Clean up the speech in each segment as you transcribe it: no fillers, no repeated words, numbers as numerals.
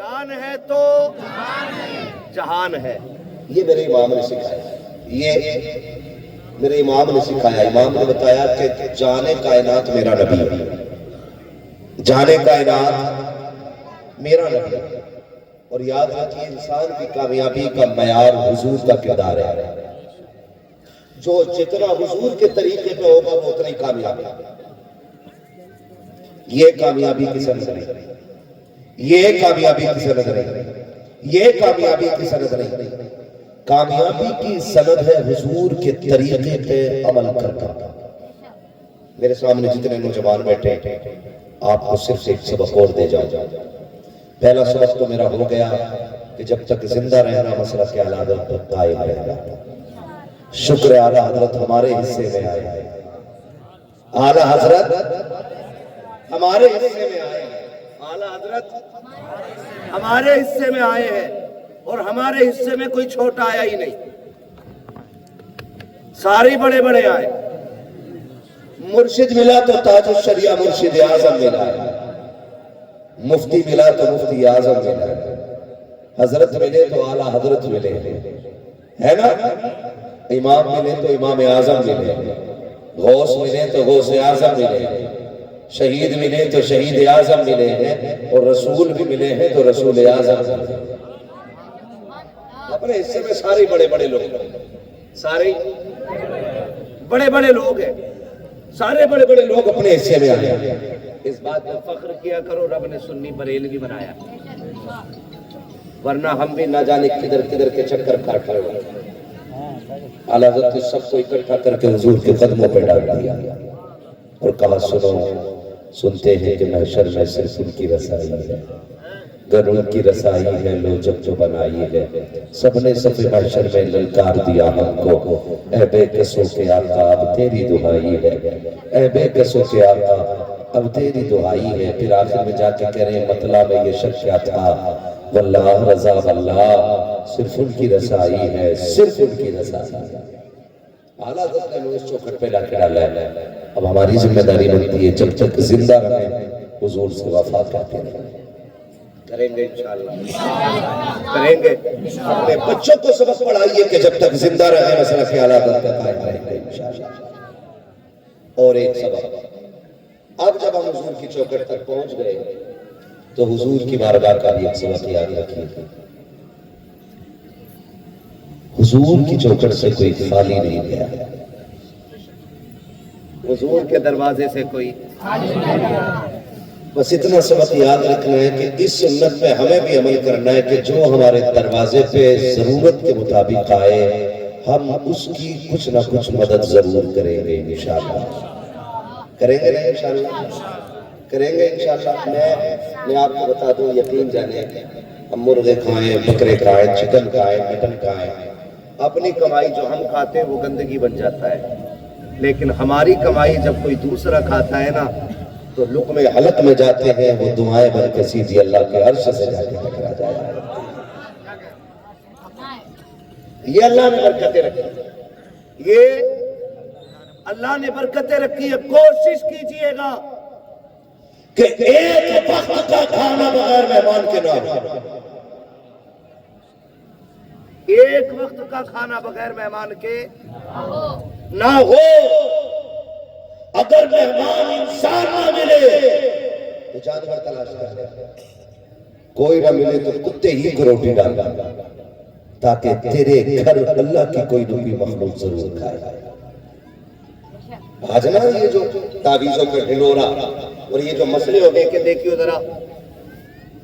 شان ہے تو جہان ہے. یہ میرے امام نے سکھایا. یہ میرے امام نے سکھایا. امام نے بتایا کہ جانے کائنات میرا نبی ہے. جانے کائنات میرا نبی ہے. اور یاد رکھیے انسان کی کامیابی کا معیار حضور کا کردار ہے. جو جتنا حضور کے طریقے پہ ہوگا وہ اتنی کامیابی. یہ کامیابی کی سند نہیں. یہ کامیابی کی سند نہیں. یہ کامیابی کی سند نہیں. کامیابی کی سند ہے حضور کے طریقے پہ عمل کرنا. میرے سامنے جتنے نوجوان بیٹھے آپ کو صرف ایک سبق اور دے جاؤ. پہلا سبق تو میرا ہو گیا کہ جب تک زندہ رہنا مسئلہ کے اعلیٰ حضرت پر قائم رہنا. شکر اعلیٰ حضرت ہمارے حصے میں آئے. اعلیٰ حضرت ہمارے حصے میں آئے. اعلیٰ حضرت ہمارے حصے میں آئے ہیں اور ہمارے حصے میں کوئی چھوٹا آیا ہی نہیں. سارے بڑے بڑے آئے. مرشد ملا تو تاج الشریعہ مرشد اعظم ملا. مفتی ملا تو مفتی اعظم ملا. حضرت ملے تو اعلیٰ حضرت ملے ہے نا. امام ملے تو امام اعظم ملے. غوث ملے تو غوث اعظم ملے. شہید ملے تو شہید اعظم ملے ہیں. اور رسول بھی ملے ہیں تو رسول اعظم ملے. اپنے حصے میں سارے بڑے بڑے لوگ. سارے بڑے بڑے لوگ ہیں. سارے بڑے بڑے لوگ اپنے حصے میں آئے. اس بات پر فخر کیا کرو رب نے سنی بریلوی بنایا. ورنہ ہم بھی نہ جانے کدھر کدھر کے چکر کاٹ رہے ہیں. اعلیٰ حضرت نے سب کو اکٹھا کر کے حضور کے قدموں پہ ڈال دیا اور کہا سنو. سنتے ہیں کہ محشر میں صرف ان کی رسائی ہے. گر ان کی رسائی ہے لو جب جو بنائی ہے. سب نے صف محشر میں للکار دیا ہم کو. اے بے قصوں کے آقا اب تیری دعائی ہے. اے بے قصوں کے آقا اب تیری دعائی ہے. پھر آخر میں جا کے کہہ رہے ہیں مطلب میں یہ شک کیا تھا. واللہ رضا واللہ صرف ان کی رسائی ہے. صرف ان کی رسائی ہے. اعلیٰ حضرت نے ہمیں اس چوکھٹ پہ لا کے ڈالا ہے. اب ہماری ذمہ داری بنتی ہے جب تک زندہ رہیں حضور سے وفا کرتے رہیں. کریں گے انشاءاللہ. کریں گے. اپنے بچوں کو سبق پڑھائیے کہ جب تک زندہ رہیں مسئلہ کے اعلیٰ حضرت پہ قائم رہیں گے انشاءاللہ. اور ایک سبق. اب جب ہم حضور کی چوکھٹ تک پہنچ گئے تو حضور کی بارگاہ کا بھی ایک سبق یاد رکھیے. حضور کی چوکھٹ سے کوئی خالی نہیں گیا. حضور کے دروازے سے کوئی بس اتنا سبق یاد رکھنا ہے کہ اس سنت پہ ہمیں بھی عمل کرنا ہے کہ جو ہمارے دروازے پہ ضرورت کے مطابق آئے ہم اس کی کچھ نہ کچھ مدد ضرور کریں گے انشاءاللہ. کریں گے انشاءاللہ. کریں گے انشاءاللہ. میں آپ کو بتا دوں یقین جانے ہم مرغے کھائیں بکرے کھائیں چکن کھائیں مٹن کھائیں اپنی کمائی جو ہم کھاتے ہیں وہ گندگی بن جاتا ہے. لیکن ہماری کمائی جب کوئی دوسرا کھاتا ہے نا تو لقمے حلق میں جاتے ہیں وہ دعائیں بن کے سیدھی اللہ کے عرش سے جا کے ٹکرا جائے. یہ اللہ نے برکتیں رکھی. یہ اللہ نے برکتیں رکھی ہے. کوشش کیجئے گا کہ ایک وقت کا کھانا بغیر مہمان کے نہ ہو. ایک وقت کا کھانا بغیر مہمان کے نہ ہو. اگر مہمان انسان نہ ملے تو جانور تلاش کر لے. کوئی نہ ملے تو کتے ہی کو روٹی ڈال تاکہ تیرے گھر اللہ کی کوئی نہ کوئی مخلوق ضرور کھائے. آج نا یہ جو تعویذوں کا ڈھلورا اور یہ جو مسئلے ہو گئے کہ دیکھیو ذرا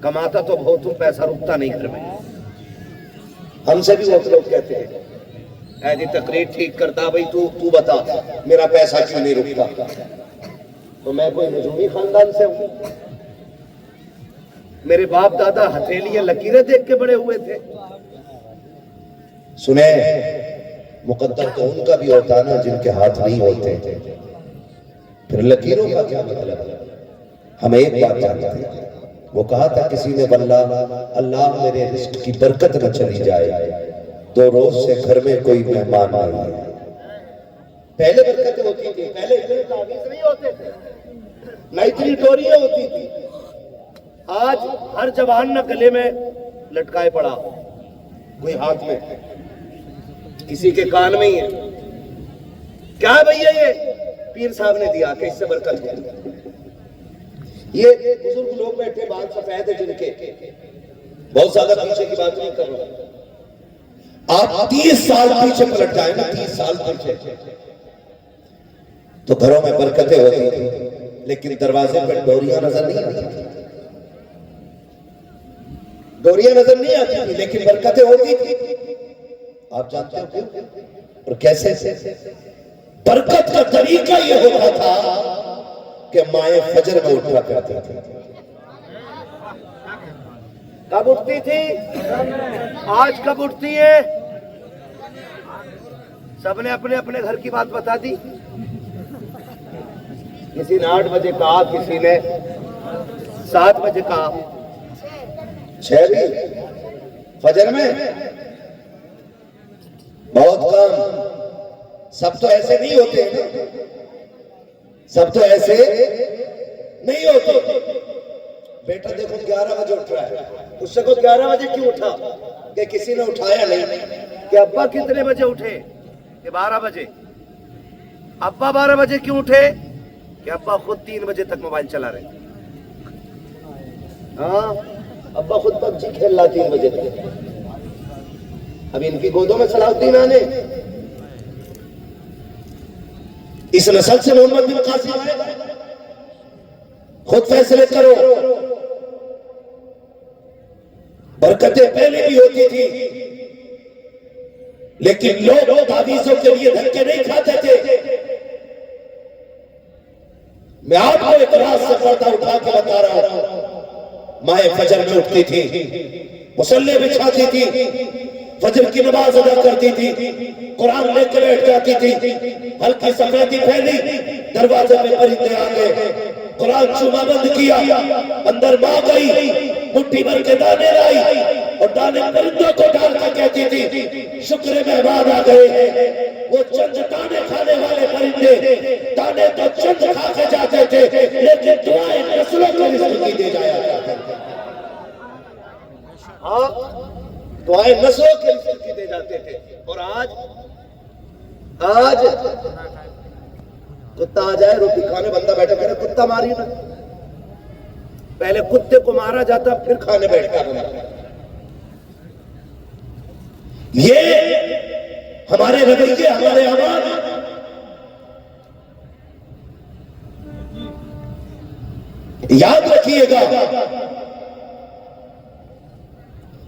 کماتا تو بہت ہوں پیسہ رکتا نہیں گھر میں. ہم سے بھی بہت لوگ کہتے ہیں اے جی تقریر ٹھیک کرتا بھئی تو بتا میرا پیسہ کیوں نہیں رکتا. تو میں کوئی نجومی خاندان سے ہوں. میرے باپ دادا ہتھیلیاں لکیریں دیکھ کے بڑے ہوئے تھے. سنیں مقدر تو ان کا بھی ہوتا نا جن کے ہاتھ نہیں ہوتے. پھر لکیروں کا کیا مطلب ہے. ہم ایک بات جانتے ہیں. وہ کہا تھا کسی نے واللہ اللہ میرے رزق کی برکت نہ چلی جائے 2 روز سے گھر میں کوئی مہمان نہیں ہے. پہلے برکتیں ہوتی تھی. پہلے اتنے تعویذ نہیں ہوتے تھے نہ اتنی ڈوریاں ہوتی تھی. آج ہر جوان نہ گلے میں لٹکائے پڑا، کوئی ہاتھ میں، کسی کے کان میں ہی ہے. کیا ہے بھئیے یہ؟ پیر صاحب نے دیا کہ اس سے برکت ہے. یہ بزرگ لوگ بیٹھے بال سفید ہے جن کے، بہت زیادہ پیچھے کی بات نہیں کر رہا. آپ 30 سال پیچھے پلٹ جائیں نا، 30 سال پیچھے، تو گھروں میں برکتیں ہوتی تھی، لیکن دروازے پر ڈوریاں نظر نہیں آتی تھی. ڈوریاں نظر نہیں آتی تھی لیکن برکتیں ہوتی تھی. آپ جانتے ہو کیوں اور کیسے؟ برکت کا طریقہ یہ ہوتا تھا کہ مائیں فجر میں اٹھا کرتی تھی. کب اٹھتی تھی؟ آج کب اٹھتی ہے؟ سب نے اپنے اپنے گھر کی بات بتا دی. کسی نے 8 بجے کہا، کسی نے 7 بجے کہا. 6 بھی فجر میں بہت کم. سب تو ایسے نہیں ہوتے نا، سب تو ایسے نہیں ہوتے. بیٹا دیکھو 11 بجے اٹھ رہا ہے، اس سے کو 11 بجے کیوں اٹھا؟ کہ کسی نے اٹھایا نہیں. کہ ابا کتنے بجے اٹھے؟ کہ 12 بجے. ابا 12 بجے کیوں اٹھے؟ کہ ابا خود 3 بجے تک موبائل چلا رہے. ہاں، ابا خود PUBG کھیل رہا 3 بجے تک. اب ان کی گودوں میں صلاح الدین آنے. اس نسل سے محمد بن قاسم آئے. خود فیصلے کرو. برکتیں پہلے بھی ہوتی تھی لیکن لوگ تعویذوں کے لیے دھکے نہیں کھاتے تھے. میں آپ کو ایک راز سے پردہ اٹھا کے بتا رہا ہوں. مائیں فجر میں اٹھتی تھی، مصلی بچھاتی تھی، فجر کی نماز ادا کرتی تھی، قرآن لے کے بیٹھ جاتی تھی. ہلکی سفیدی پھیلی، دروازے میں پرندے آ گئے. قرآن چوما بند کیا، اندر ماں گئی، مٹھی بھر کے دانے لائی اور دانے پرندوں کو ڈال کے کہتی تھی شکر مہمان آ گئے ہیں. وہ چند دانے کھانے والے پرندے دانے تو چند کھا کے جاتے تھے لیکن دعائیں نسلوں کو رزق کی دے جایا کرتے تھے. ہاں، دعائیں نسلوں کے رزق کی دے جاتے تھے. اور آج کتا آ جائے روٹی کھانے، بندہ بیٹھا کرے کتا ماری نا. پہلے کتے کو مارا جاتا پھر کھانے بیٹھتا بندہ. یہ ہمارے رویے، ہمارے اعمال. یاد رکھیے گا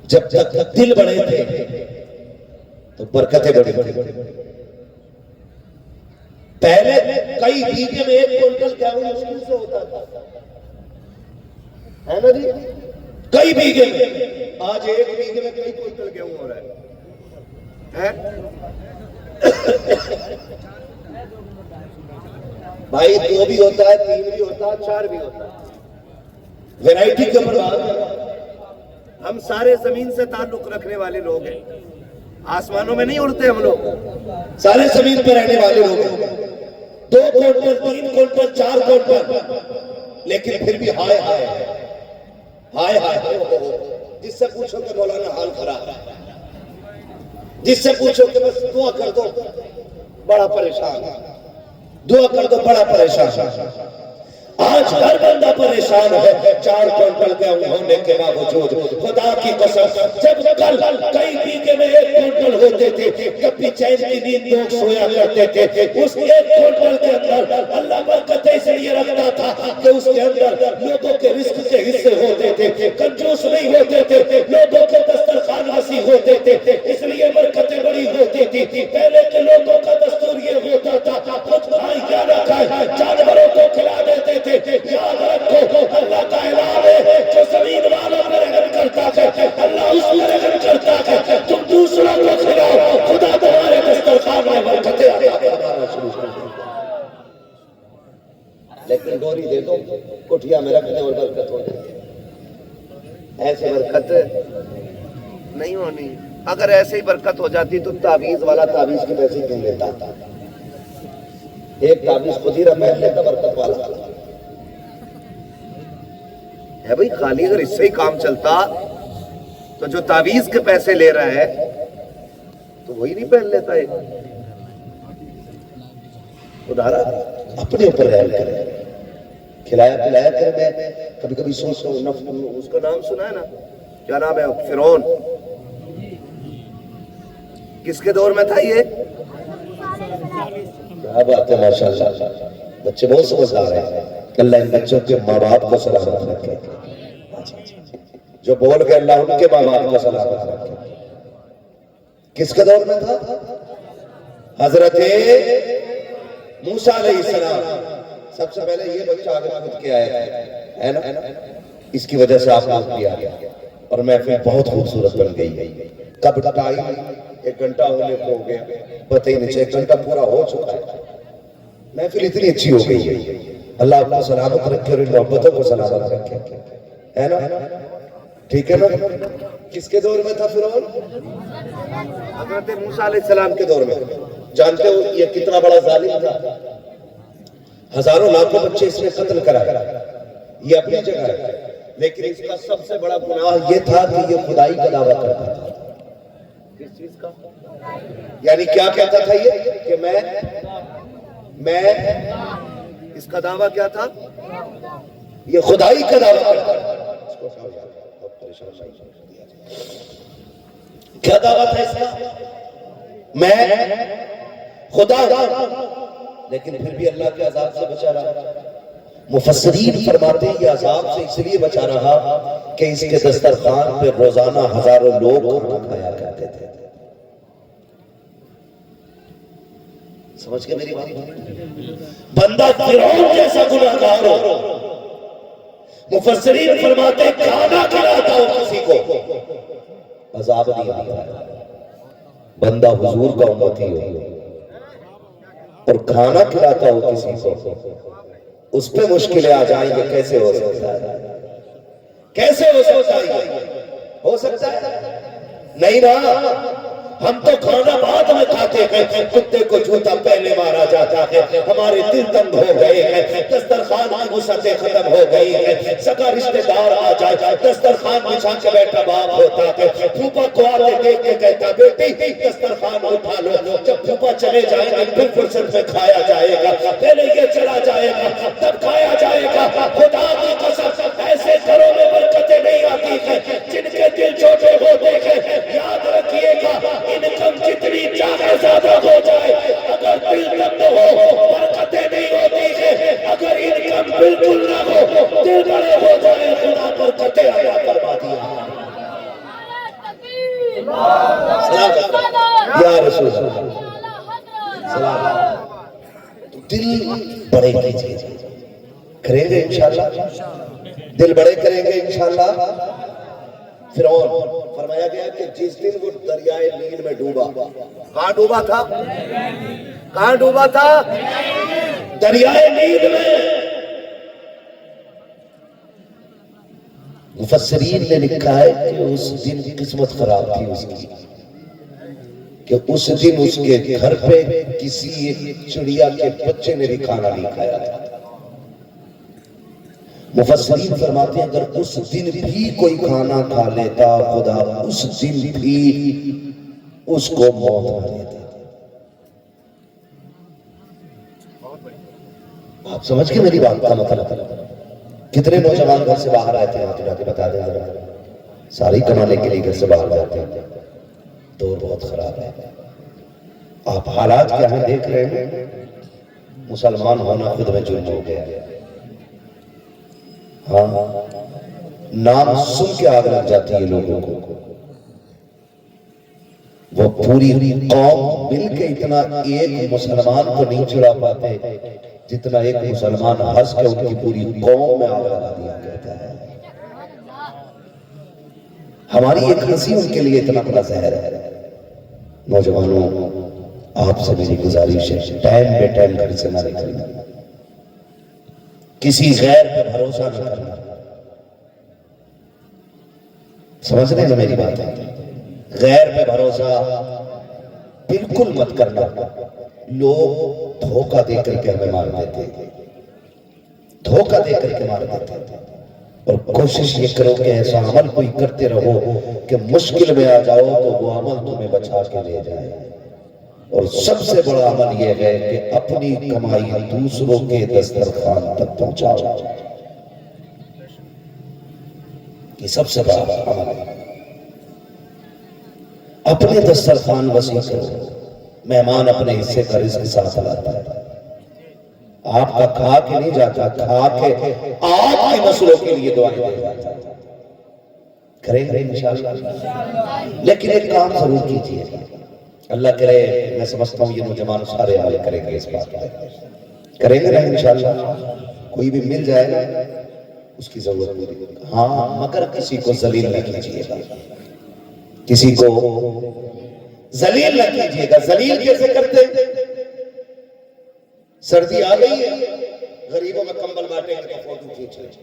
جب تک دل بڑے تھے تو برکتیں بڑی. پہلے کئی بیگے میں 1 کوئنٹل گیہوں مشکل سے ہوتا تھا، ہے نا جی؟ کئی بیگے میں. آج 1 بیگے میں کئی کوئنٹل گیہوں ہو رہا ہے. بھائی 2 بھی ہوتا ہے، 3 بھی ہوتا ہے، 4 بھی ہوتا ہے. ویرائٹی کے اوپر بات ہے. ہم سارے زمین سے تعلق رکھنے والے لوگ ہیں. آسمانوں میں نہیں اڑتے ہم لوگ، سارے زمین پہ رہنے والے لوگ ہیں. 2 کوئنٹل، 3 کوئنٹل، 4 کوئنٹل، لیکن پھر بھی ہائے ہائے ہائے ہائے. جس سے پوچھو کہ مولانا حال خراب ہے، جس سے پوچھو کہ بس دعا کر دو بڑا پریشان، دعا کر دو بڑا پریشان. آج ہر بندہ پریشان ہے 4 کوئنٹل گیہوں ہونے کے باوجود. خدا کی قسم جب کل کئی بیگے میں 1 کوئنٹل ہوتے تھے، کبھی چین کی نیند لوگ سویا کرتے تھے. اس 1 کوئنٹل کے اندر اللہ برکتیں اس لیے رکھتا تھا کہ اس کے اندر لوگوں کے رزق کے حصے ہوتے تھے. کنجوس نہیں ہوتے تھے، لوگوں کے دسترخوان وسیع ہوتے تھے، اس لیے برکتیں بڑی ہوتی تھی. پہلے کے لوگوں کا دستور یہ ہوتا تھا خود کھائیں کیا نہ کھائیں، جانوروں کو کھلا دیتے تھے. یاد رکھو اللہ کا اعلان ہے جو زمین والوں پر رحم کرتا ہے اللہ اس پر رحم کرتا ہے. تم دوسروں کو کھلاؤ، خدا تمہارے دسترخوان میں برکتیں عطا فرمانا شروع کر دے. لیکن ڈوری دے دو کٹھیا میں رکھ دیں اور برکت ہو جائے. ایسے برکت نہیں ہونی. اگر ایسے ہی برکت ہو جاتی تو تعویذ والا تعویذ کی پیسے کیوں لیتا؟ ایک تعویذ خود ہی رمح لیتا برکت والا. ہے بھائی خالی اگر اس سے ہی کام چلتا تو جو تعویذ کے پیسے لے رہا ہے تو وہی نہیں پہن لیتا ہے. ادارا اپنے اوپر رحم کرے, کھلایا پلایا کرے. میں کبھی کبھی سوچتا ہوں, اس کا نام سنا ہے نا, کیا نام ہے, فرعون. کس کے دور میں تھا یہ؟ کیا بات ہے, ماشاء اللہ, بچے بہت سمجھدار ہیں. اللہ ان بچوں کے ماں باپ کو سلامت رکھے, جو بول گئے اللہ ان کے ماں باپ کو سلامت رکھے. کس کے دور میں تھا؟ حضرت موسیٰ علیہ السلام. سب سے پہلے یہ بچہ آگے خود کے آیا ہے نا, اس کی وجہ سے آپ کو کیا گیا اور محفل بہت خوبصورت بن گئی. کب ٹائم 1 گھنٹہ ہونے کو ہو گیا, پتہ ہی نہیں, 1 گھنٹہ پورا ہو چکا ہے. محفل اتنی اچھی ہو گئی ہے. اللہ آپ کو سلامت رکھے اور ان محبتوں کو سلامت رکھے, ہے نا, ٹھیک ہے نا. کس کے دور میں تھا فرعون؟ حضرت موسیٰ علیہ السلام کے دور میں. جانتے ہو یہ کتنا بڑا ظالم تھا؟ ہزاروں لاکھوں بچے اس نے قتل کرا. یہ اپنی جگہ ہے, لیکن اس کا سب سے بڑا گناہ یہ تھا کہ یہ خدائی کا دعویٰ کرتا تھا. کس چیز کا؟ یعنی کیا کہتا تھا یہ کہ میں اس کا دعویٰ کیا تھا؟ یہ خدائی کا دعویٰ کرتا تھا. کیا دعویٰ تھا اس کا؟ میں خدا ہوں, لیکن پھر بھی اللہ کے عذاب سے بچا رہا. مفسرین فرماتے ہیں یہ عذاب سے اس لیے بچا رہا کہ اس کے دسترخوان پہ روزانہ ہزاروں لوگ کھانا کھایا کرتے تھے. سمجھ کے میری بات؟ بندہ فرعون جیسا گناہگار ہو, مفسرین فرماتے ہیں کھانا کھلاتا ہو کسی کو, عذاب نہیں آتا ہے. بندہ حضور کا امتی ہو اور کھانا کھلاتا ہو کسی کو, اس پہ مشکلیں آ جائیں گے. کیسے ہو سکتا ہے؟ کیسے ہو سکتا ہے؟ ہو سکتا ہے نہیں نا. ہم تو کھانا بعد میں کھاتے ہیں, کتے کو جوتا پہلے مارا جاتا ہے, ہمارے دل تنگ ہو گئے ہیں, دسترخوان کی وسعتیں ختم ہو گئی ہیں. سگا رشتہ دار آ جائے, دسترخوان بچھا کے بیٹھا باپ ہوتا ہے, پھوپا کو آتے دیکھ کے کہتا بیٹی دسترخوان اٹھا لو. جب پھوپا چلے جائیں گے پھر فرصت میں کھایا جائے گا, پہلے یہ چلا جائے گا تب کھایا جائے گا. خدا کی قسم ایسے گھروں میں برکتیں نہیں آتی ہیں جن کے دل چھوٹے ہوتے ہیں. یاد رکھیے گا انکم جتنی چاہے زیادہ ہو جائے, اگر دل تنگ ہو برکتیں نہیں ہوتی ہیں. اگر انکم بالکل نہ ہو دل بڑے ہو جائے, خدا برکتیں عطا فرما دیا. یا رسول اللہ سلام. دل بڑے کیجئے, کریں گے انشاءاللہ, دل بڑے کریں گے انشاءاللہ. فرعون فرمایا گیا کہ جس دن وہ دریائے نیل میں ڈوبا, کہاں ڈوبا تھا؟ کہاں ڈوبا تھا؟ دریائے نیل میں. مفسرین نے لکھا ہے کہ اس دن قسمت خراب تھی اس کی, کہ اس دن اس کے گھر پہ کسی ایک چڑیا کے بچے نے بھی کھانا نہیں کھایا تھا. مفسرین فرماتے ہیں اگر اس دن بھی کوئی کھانا کھا لیتا, خدا اس دن بھی اس کو موت نہ دیتا. آپ سمجھ کے میری بات کا مطلب؟ کتنے نوجوان گھر سے باہر آئے تھے, آپ بتا دیں ذرا. ساری کمانے کے لیے گھر سے باہر جاتے ہیں, دور بہت خراب ہے. آپ حالات کیا ہیں دیکھ رہے ہیں. مسلمان ہونا خود میں جرم ہو گیا. ہاں, نام سن کے آگ لگ جاتی ہے لوگوں کو. وہ پوری قوم مل کے اتنا ایک مسلمان کو نہیں چڑھا پاتے جتنا ایک مسلمان ہنس کے ان کی پوری قوم میں آگ لگا دیا کرتا ہے. ہماری ایک ہنسی ان کے لیے اتنا بڑا زہر ہے. نوجوانوں, آپ سے میری گزارش ہے ٹائم بے ٹائم گھر سے نہ نکلنا, کسی غیر پہ بھروسہ نہ کرنا. سمجھ رہے ہیں میری بات ہے؟ غیر پہ بھروسہ بالکل مت کرنا. لوگ دھوکہ دے کر کے ہمیں مار دیتے, دھوکہ دے کر کے مار دیتے. اور کوشش یہ کرو کہ ایسا عمل کوئی کرتے رہو کہ مشکل میں آ جاؤ تو وہ عمل تمہیں بچا کے لے جائے. اور سب سے بڑا عمل یہ ہے کہ اپنی کمائی دوسروں کے دسترخوان تک پہنچاؤ. یہ سب سے بڑا عمل ہے. اپنے دسترخوان وسیع کرو. مہمان اپنے حصے کا رزق ساتھ لاتا ہے. آپ کا کھا کے نہیں جاتا، کھا کے آپ کی نسلوں کے لیے دعائیں دے جاتا ہے. کریں گے انشاءاللہ. لیکن ایک کام ضرور کیجیے. اللہ کرے، میں سمجھتا ہوں یہ نوجوان سارے عمل کریں گے اس بات پر. کریں گے نا انشاءاللہ. کوئی بھی مل جائے گا اس کی ضرورت نہیں. ہاں مگر کسی کو ذلیل نہ کیجیے گا. کسی کو ذلیل نہ کیجیے گا. ذلیل کیسے کرتے ہیں؟ سردی آ گئی ہے، غریبوں میں کمبل بانٹیں گے تو فوٹو کھینچ رہے ہیں.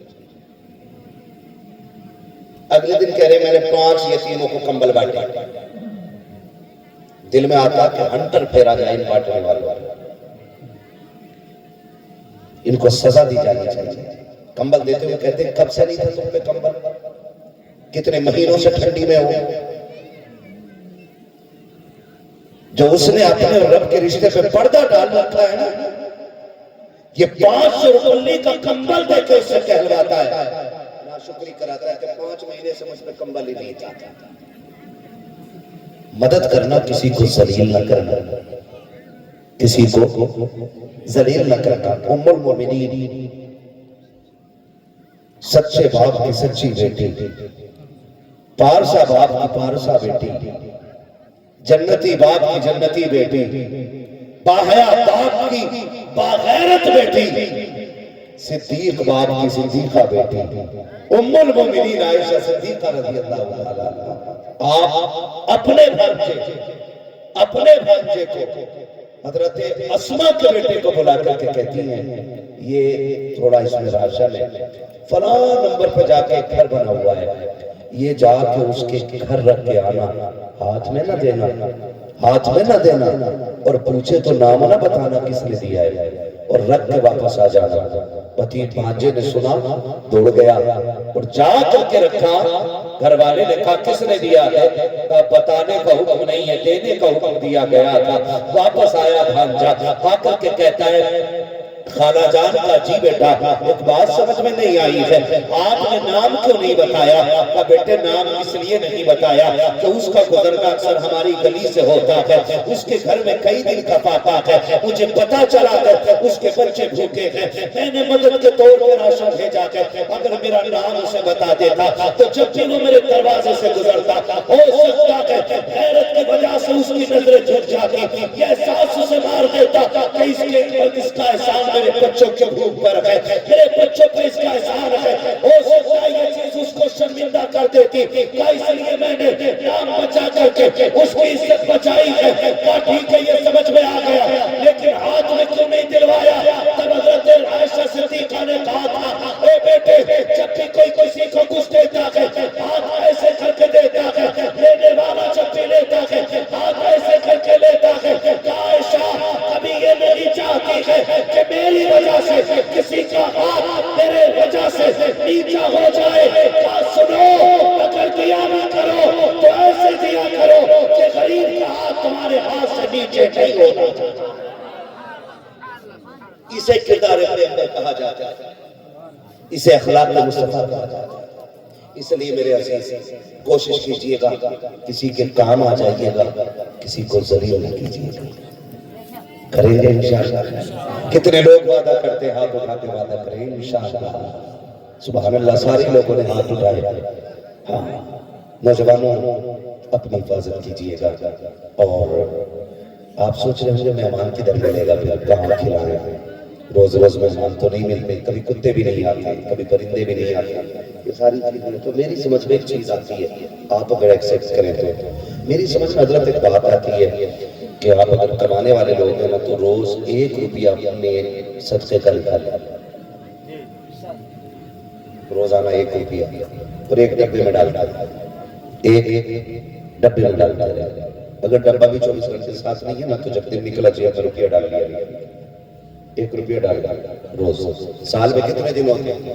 اگلے دن کہہ رہے میں نے 5 یتیموں کو کمبل بانٹے. دل میں آتا کہ ہنٹر پھیرا جائے ان بانٹنے والوں. ان کو سزا دی جانی چاہیے. کمبل دیتے ہوئے کہتے ہیں کب سے نہیں تھا تم پہ کمبل، کتنے مہینوں سے ٹھنڈی میں ہو. جو اس نے اپنے رب کے رشتے پہ پردہ ڈال رکھا ہے نا، یہ 500 روپے کا کمبل دے کے اسے کہلواتا ہے. ناشکری کراتا ہے کہ 5 مہینے سے مجھ پہ کمبل ہی نہیں چاہتا. مدد کرنا، کسی کو ذلیل نہ کرنا، کسی کو ذلیل نہ کرنا. ام المومنین، سچے باپ کی سچی بیٹی، پارسا باپ کی پارسا بیٹی، جنتی باپ کی جنتی بیٹی، باحیا باپ کی باغیرت بیٹی، صدیق باپ کی صدیقہ بیٹی، ام المومنین عائشہ صدیقہ رضی اللہ تعالیٰ عنہا. آپ اپنے بھانجے کو حضرت اسماء کے بیٹے کو بلا کر کے کہتی ہیں یہ تھوڑا اس میں راشن ہے، فلاں نمبر پہ جا کے گھر بنا ہوا ہے، یہ جا کے اس کے گھر رکھ کے آنا، ہاتھ میں نہ دینا، ہاتھ میں نہ دینا، اور پوچھے تو نام نہ بتانا کس نے دیا ہے، اور رکھ کے واپس آ جانا. پتی بھانجے نے سنا، دوڑ گیا اور جا کر کے رکھا. گھر والے نے کہا کس نے دیا ہے؟ بتانے کا حکم نہیں ہے، دینے کا حکم دیا گیا تھا. واپس آیا بھانجا، آ کر کے کہتا ہے خالہ جان کا جی بیٹا ایک بات سمجھ میں نہیں آئی ہے، آپ نے نام کیوں نہیں بتایا؟ کہا بیٹے نام اس لیے نہیں بتایا کہ اس کا گزرنا اکثر ہماری گلی سے ہوتا ہے، اس کے گھر میں کئی دن کا پاتا ہے، مجھے پتا چلا ہے اس کے بچے بھوکے ہیں، میں نے مدد کے طور پر راشن بھیجا ہے. اگر میرا نام اسے بتا دیتا تو جب بھی وہ میرے دروازے سے گزرتا ہو سکتا ہے غیرت کی وجہ سے اس کی نظریں جھک جاتی، یہ احساس اسے مار دیتا کہ اس کا احسان میرے بچوں کے بھوک پر ہے، میرے بچوں پر اس کا احسان ہے. ہو سکتا ہے یہ چیز اس کو شرمندہ کر دیتی، کیا اس لیے میں نے نام بچا کر کے اس کی عزت بچائی ہے. کیا ٹھیک ہے یہ سمجھ میں آ گیا، لیکن ہاتھ میں کیوں نہیں دلوایا؟ تب حضرت عائشہ صدیقہ نے کہا تھا اے بیٹے جب بھی کوئی کسی کو کچھ دیتا ہے ہاتھ ایسے کر کے دیتا ہے، لینے والا جب بھی لیتا ہے ہاتھ ایسے کر کے لیتا ہے. عائشہ ابھی یہ نہیں چاہتی ہے کہ میری وجہ سے کسی کا ہاتھ میرے وجہ سے نیچا ہو جائے. سنو اگر دیا نہ کرو تو ایسے دیا کرو کہ غریب کا ہاتھ تمہارے ہاتھ سے نیچے نہیں ہونا. اسے کردار پیغمبر کہا جاتا ہے، اسے اخلاق مصطفیٰ کہا جاتا ہے. اس لیے میرے عزیز کوشش کیجئے گا کسی کے کام آ جائیے گا، کسی کو ذلیل نہ کیجئے گا. کریں گے انشاءاللہ. کتنے لوگ وعدہ کرتے ہیں ہاتھ اٹھا کے وعدہ کریں انشاءاللہ. سبحان اللہ سارے لوگوں نے ہاتھ اٹھائے. ہاں نوجوانوں اپنی حفاظت کیجئے گا. اور آپ سوچ رہے ہوں مہمان کدھر ملے گا، پھر کہاں کھلائیں؟ روز روز مہمان تو نہیں ملتے، کبھی کتے بھی نہیں آتے، کبھی پرندے بھی نہیں آتے. یہ ساری چیزیں تو میری سمجھ میں ایک چیز آتی ہے، آپ اگر ایکسیپٹ کریں تو میری سمجھ میں حضرت ایک بات آتی ہے کہ آپ اگر کمانے والے لوگ ہیں نا تو روز 1 روپیہ اپنے صدقے کا نکالیں، روزانہ 1 روپیہ، اور ایک ڈبے میں ڈالتا ہے، ایک ڈبے میں ڈالتا ہے. اگر ڈبہ بھی 24 گھنٹے ساتھ نہیں ہے نا تو جب دن نکلا 1 روپیہ ڈال لیا، 1 روپیہ ڈال روز. سال میں کتنے دن ہوتے ہیں؟